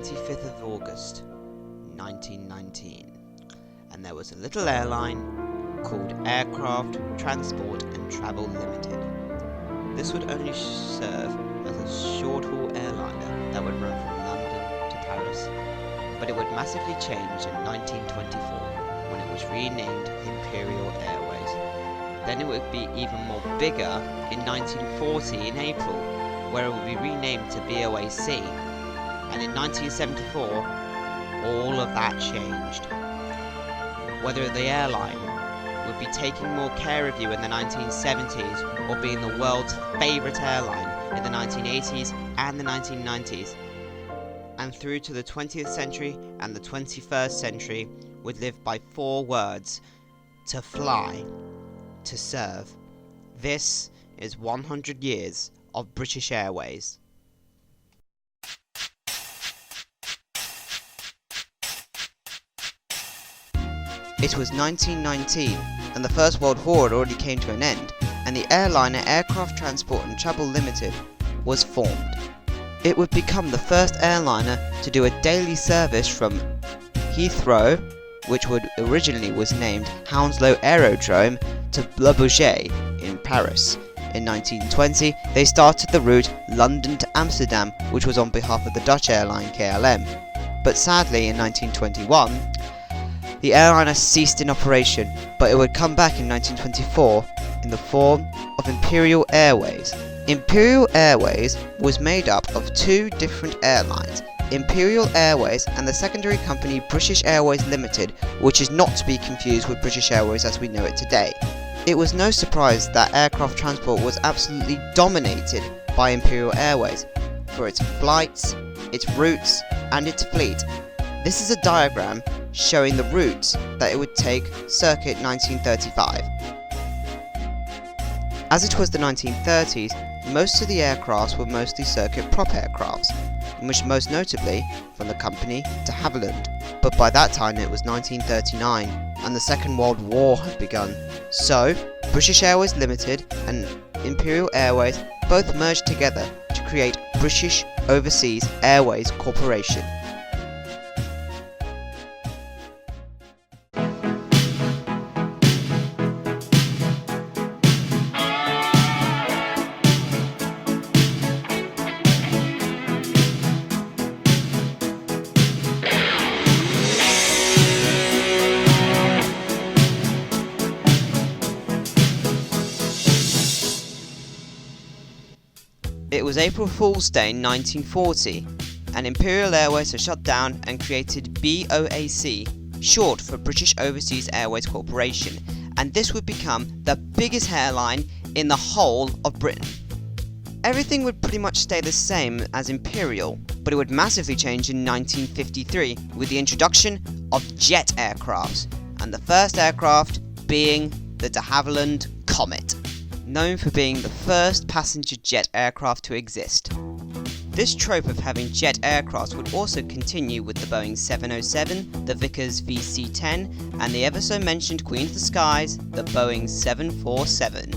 25th of August 1919, and there was a little airline called Aircraft Transport and Travel Limited. This would only serve as a short-haul airliner that would run from London to Paris, but it would massively change in 1924 when it was renamed Imperial Airways. Then it would be even more bigger in 1940 in April, where it would be renamed to BOAC, and in 1974 all of that changed. Whether the airline would be taking more care of you in the 1970s or being the world's favourite airline in the 1980s and the 1990s, and through to the 20th century and the 21st century, would live by 4 words: to fly, to serve. This is 100 years of British Airways. It was 1919, and the First World War had already came to an end, and the airliner Aircraft Transport and Travel Limited was formed. It would become the first airliner to do a daily service from Heathrow, which originally was named Hounslow Aerodrome, to Le Bourget in Paris. In 1920, they started the route London to Amsterdam, which was on behalf of the Dutch airline KLM. But sadly, in 1921, the airliner ceased in operation, but it would come back in 1924 in the form of Imperial Airways. Imperial Airways was made up of 2 different airlines, Imperial Airways and the secondary company British Airways Limited, which is not to be confused with British Airways as we know it today. It was no surprise that aircraft transport was absolutely dominated by Imperial Airways for its flights, its routes, and its fleet. This is a diagram showing the routes that it would take circa 1935. As it was the 1930s, most of the aircrafts were mostly circuit prop aircrafts, which most notably from the company de Havilland. But by that time it was 1939 and the Second World War had begun. So, British Airways Limited and Imperial Airways both merged together to create British Overseas Airways Corporation. It was April Fool's Day 1940, and Imperial Airways had shut down and created BOAC, short for British Overseas Airways Corporation, and this would become the biggest airline in the whole of Britain. Everything would pretty much stay the same as Imperial, but it would massively change in 1953 with the introduction of jet aircrafts, and the first aircraft being the de Havilland Comet, known for being the first passenger jet aircraft to exist. This trope of having jet aircraft would also continue with the Boeing 707, the Vickers VC-10, and the ever so mentioned Queen of the Skies, the Boeing 747.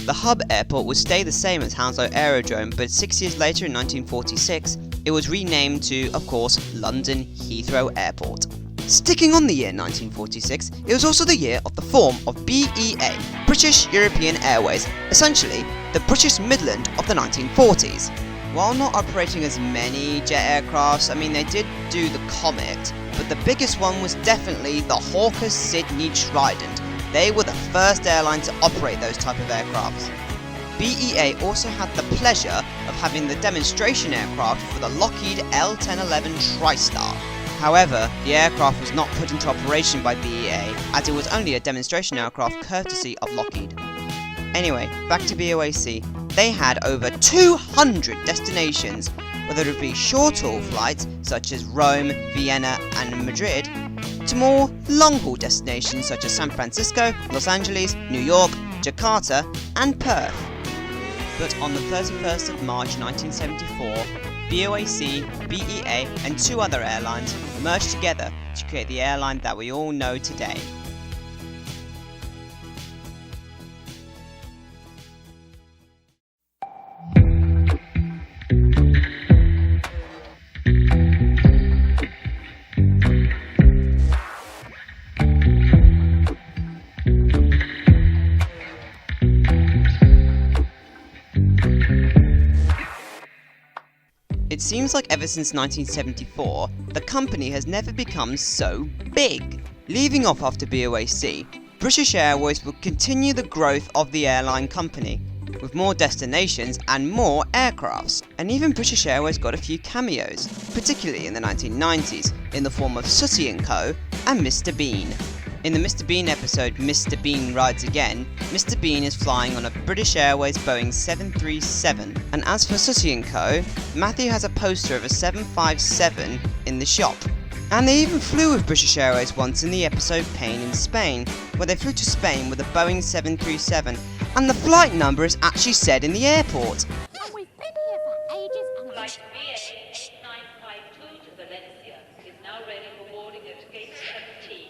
The hub airport would stay the same as Hounslow Aerodrome, but 6 years later in 1946, it was renamed to, of course, London Heathrow Airport. Sticking on the year 1946, it was also the year of the form of BEA, British European Airways, essentially the British Midland of the 1940s. While not operating as many jet aircrafts, they did do the Comet, but the biggest one was definitely the Hawker Siddeley Trident. They were the first airline to operate those type of aircrafts. BEA also had the pleasure of having the demonstration aircraft for the Lockheed L-1011 TriStar. However, the aircraft was not put into operation by BEA, as it was only a demonstration aircraft courtesy of Lockheed. Anyway, back to BOAC. They had over 200 destinations, whether it be short-haul flights such as Rome, Vienna and Madrid, to more long-haul destinations such as San Francisco, Los Angeles, New York, Jakarta and Perth. But on the 31st of March 1974, BOAC, BEA and 2 other airlines merged together to create the airline that we all know today. seems like ever since 1974, the company has never become so big. Leaving off after BOAC, British Airways will continue the growth of the airline company, with more destinations and more aircrafts. And even British Airways got a few cameos, particularly in the 1990s, in the form of Sooty & Co. and Mr. Bean. In the Mr. Bean episode Mr. Bean Rides Again, Mr. Bean is flying on a British Airways Boeing 737. And as for Sooty & Co., Matthew has a poster of a 757 in the shop. And they even flew with British Airways once in the episode Pain in Spain, where they flew to Spain with a Boeing 737, and the flight number is actually said in the airport. We've been here for ages and Flight BA8952 to Valencia is now ready for boarding at gate 17.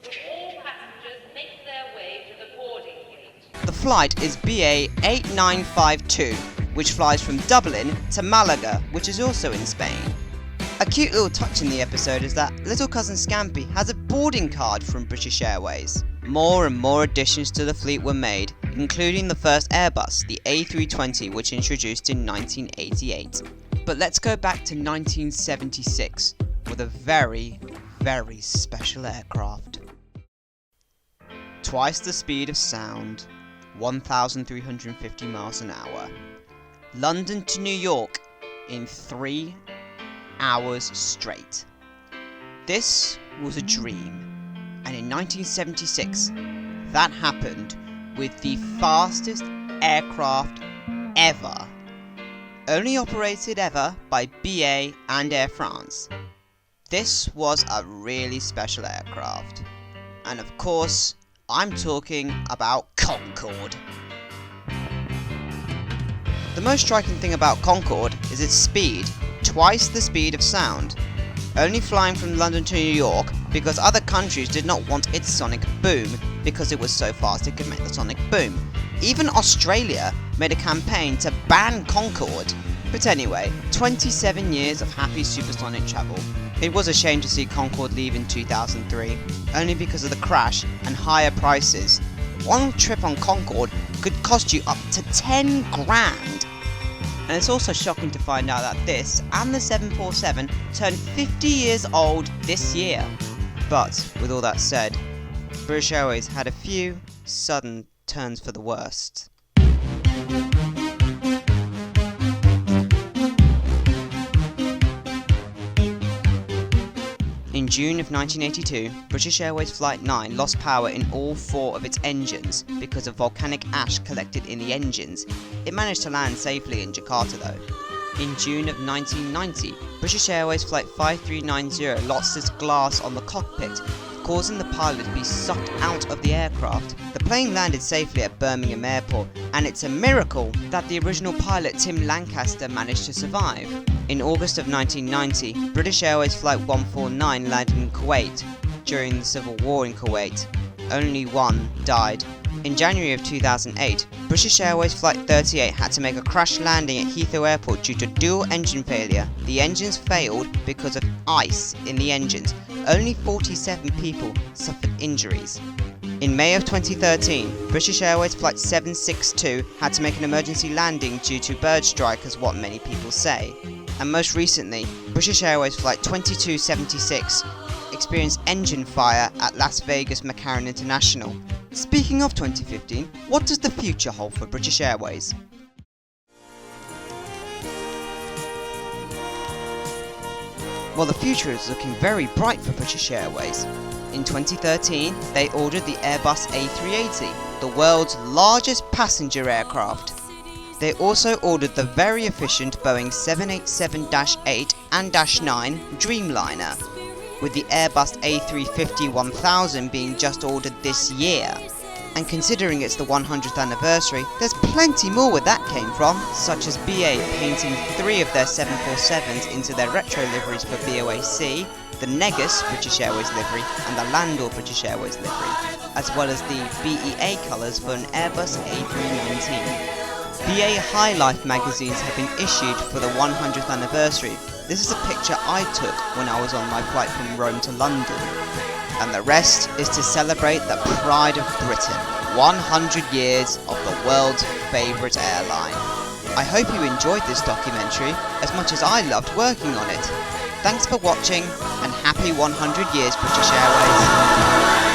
Will all passengers make their way to the boarding gate? The flight is BA8952, which flies from Dublin to Malaga, which is also in Spain. A cute little touch in the episode is that little cousin Scampy has a boarding card from British Airways. More and more additions to the fleet were made, including the first Airbus, the A320, which introduced in 1988. But let's go back to 1976 with a very, very special aircraft. Twice the speed of sound, 1,350 miles an hour. London to New York in 3 hours straight. This was a dream, and in 1976 that happened with the fastest aircraft ever, only operated ever by BA and Air France. This was a really special aircraft, and of course I'm talking about Concorde. The most striking thing about Concorde is its speed, twice the speed of sound, only flying from London to New York because other countries did not want its sonic boom because it was so fast it could make the sonic boom. Even Australia made a campaign to ban Concorde. But anyway, 27 years of happy supersonic travel. It was a shame to see Concorde leave in 2003, only because of the crash and higher prices. One trip on Concorde could cost you up to 10 grand. And it's also shocking to find out that this and the 747 turned 50 years old this year. But with all that said, British Airways had a few sudden turns for the worst. In June of 1982, British Airways Flight 9 lost power in all 4 of its engines because of volcanic ash collected in the engines. It managed to land safely in Jakarta though. In June of 1990, British Airways Flight 5390 lost its glass on the cockpit, causing the pilot to be sucked out of the aircraft. The plane landed safely at Birmingham Airport, and it's a miracle that the original pilot Tim Lancaster managed to survive. In August of 1990, British Airways Flight 149 landed in Kuwait during the civil war in Kuwait. Only one died. In January of 2008, British Airways Flight 38 had to make a crash landing at Heathrow Airport due to dual engine failure. The engines failed because of ice in the engines. Only 47 people suffered injuries. In May of 2013, British Airways Flight 762 had to make an emergency landing due to bird strike, as what many people say. And most recently, British Airways Flight 2276 experienced engine fire at Las Vegas McCarran International. Speaking of 2015, what does the future hold for British Airways? Well, the future is looking very bright for British Airways. In 2013, they ordered the Airbus A380, the world's largest passenger aircraft. They also ordered the very efficient Boeing 787-8 and -9 Dreamliner, with the Airbus A350-1000 being just ordered this year. And considering it's the 100th anniversary, there's plenty more where that came from, such as BA painting 3 of their 747s into their retro liveries for BOAC, the Negus British Airways livery and the Landor British Airways livery, as well as the BEA colours for an Airbus A319. BA High Life magazines have been issued for the 100th anniversary. This is a picture I took when I was on my flight from Rome to London. And the rest is to celebrate the pride of Britain, 100 years of the world's favourite airline. I hope you enjoyed this documentary as much as I loved working on it. Thanks for watching, and happy 100 years British Airways.